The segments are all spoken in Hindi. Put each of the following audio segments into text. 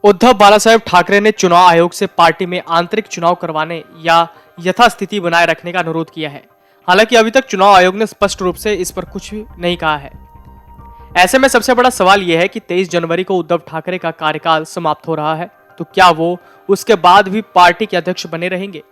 उद्धव बालासाहेब ठाकरे ने चुनाव आयोग से पार्टी में आंतरिक चुनाव करवाने या यथास्थिति बनाए रखने का अनुरोध किया है। हालांकि अभी तक चुनाव आयोग ने स्पष्ट रूप से इस पर कुछ भी नहीं कहा है। ऐसे में सबसे बड़ा सवाल यह है कि 23 जनवरी को उद्धव ठाकरे का कार्यकाल समाप्त हो रहा है, तो क्या वो उसके बाद भी पार्टी के अध्यक्ष बने रहेंगे?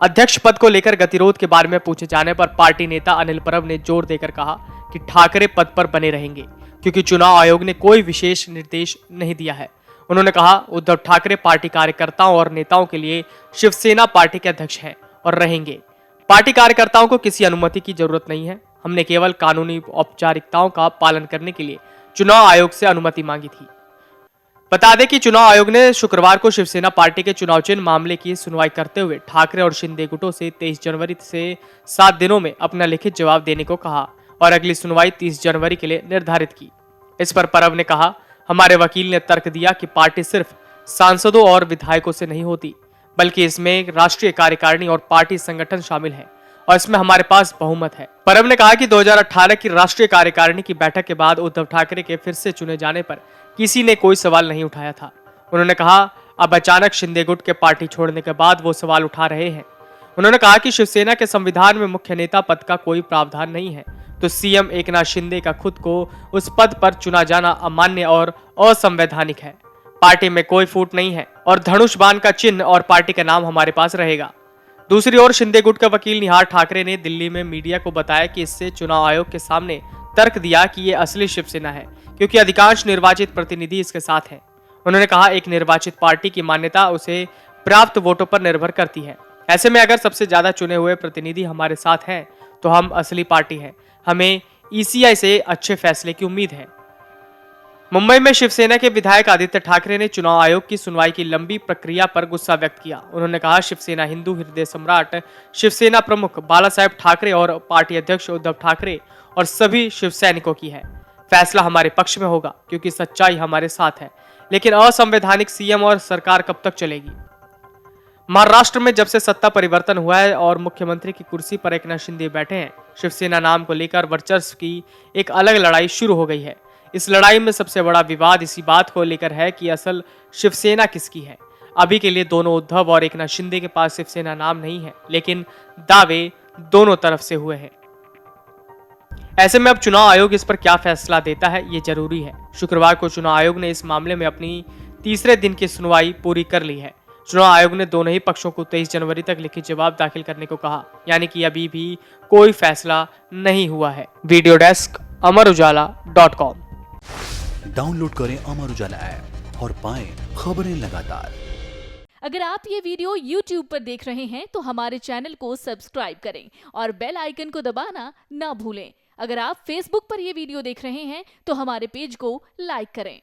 अध्यक्ष पद को लेकर गतिरोध के बारे में पूछे जाने पर पार्टी नेता अनिल परब ने जोर देकर कहा कि ठाकरे पद पर बने रहेंगे, क्योंकि चुनाव आयोग ने कोई विशेष निर्देश नहीं दिया है। उन्होंने कहा, उद्धव ठाकरे पार्टी कार्यकर्ताओं और नेताओं के लिए शिवसेना पार्टी के अध्यक्ष हैं और रहेंगे। पार्टी कार्यकर्ताओं को किसी अनुमति की जरूरत नहीं है। हमने केवल कानूनी औपचारिकताओं का पालन करने के लिए चुनाव आयोग से अनुमति मांगी थी। बता दें कि चुनाव आयोग ने शुक्रवार को शिवसेना पार्टी के चुनाव चिन्ह मामले की सुनवाई करते हुए ठाकरे और शिंदे गुटों से 23 जनवरी से 7 दिनों में अपना लिखित जवाब देने को कहा और अगली सुनवाई 30 जनवरी के लिए निर्धारित की। इस पर परब ने कहा, हमारे वकील ने तर्क दिया कि पार्टी सिर्फ सांसदों और विधायकों से नहीं होती, बल्कि इसमें राष्ट्रीय कार्यकारिणी और पार्टी संगठन शामिल है और इसमें हमारे पास बहुमत है। परब ने कहा कि 2018 की राष्ट्रीय कार्यकारिणी की बैठक के बाद उद्धव ठाकरे के फिर से चुने जाने पर किसी ने कोई सवाल नहीं उठाया था। उन्होंने कहा, अब अचानक शिंदे गुट के पार्टी छोड़ने के बाद वो सवाल उठा रहे हैं। उन्होंने कहा कि शिवसेना के संविधान में मुख्य नेता पद का कोई प्रावधान नहीं है, तो सीएम एकनाथ शिंदे का खुद को उस पद पर चुना जाना अमान्य और असंवैधानिक है। पार्टी में कोई फूट नहीं है और धनुष बाण का चिन्ह और पार्टी का नाम हमारे पास रहेगा। दूसरी ओर शिंदे गुट के वकील निहार ठाकरे ने दिल्ली में मीडिया को बताया कि इससे चुनाव आयोग के सामने तर्क दिया कि ये असली शिवसेना है, क्योंकि अधिकांश निर्वाचित प्रतिनिधि इसके साथ हैं। उन्होंने कहा, एक निर्वाचित पार्टी की मान्यता उसे प्राप्त वोटों पर निर्भर करती है। ऐसे में अगर सबसे ज्यादा चुने हुए प्रतिनिधि हमारे साथ हैं, तो हम असली पार्टी हैं। हमें ईसीआई से अच्छे फैसले की उम्मीद है। मुंबई में शिवसेना के विधायक आदित्य ठाकरे ने चुनाव आयोग की सुनवाई की लंबी प्रक्रिया पर गुस्सा व्यक्त किया। उन्होंने कहा, शिवसेना हिंदू हृदय सम्राट शिवसेना प्रमुख बालासाहेब ठाकरे और पार्टी अध्यक्ष उद्धव ठाकरे और सभी शिव सैनिकों की है। फैसला हमारे पक्ष में होगा, क्योंकि सच्चाई हमारे साथ है। लेकिन असंवैधानिक सीएम और सरकार कब तक चलेगी? महाराष्ट्र में जब से सत्ता परिवर्तन हुआ है और मुख्यमंत्री की कुर्सी पर एकनाथ शिंदे बैठे हैं, शिवसेना नाम को लेकर वर्चस्व की एक अलग लड़ाई शुरू हो गई है। इस लड़ाई में सबसे बड़ा विवाद इसी बात को लेकर है कि असल शिवसेना किसकी है। अभी के लिए दोनों उद्धव और एकनाथ शिंदे के पास शिवसेना नाम नहीं है, लेकिन दावे दोनों तरफ से हुए हैं। ऐसे में अब चुनाव आयोग इस पर क्या फैसला देता है, ये जरूरी है। शुक्रवार को चुनाव आयोग ने इस मामले में अपनी तीसरे दिन की सुनवाई पूरी कर ली है। चुनाव आयोग ने दोनों ही पक्षों को 23 जनवरी तक लिखित जवाब दाखिल करने को कहा, यानी कि अभी भी कोई फैसला नहीं हुआ है। Video desk अमरउजाला.com। डाउनलोड करें अमर उजाला ऐप और पाएं खबरें लगातार। अगर आप ये वीडियो YouTube पर देख रहे हैं तो हमारे चैनल को सब्सक्राइब करें और बेल आइकन को दबाना ना भूलें। अगर आप Facebook पर ये वीडियो देख रहे हैं तो हमारे पेज को लाइक करें।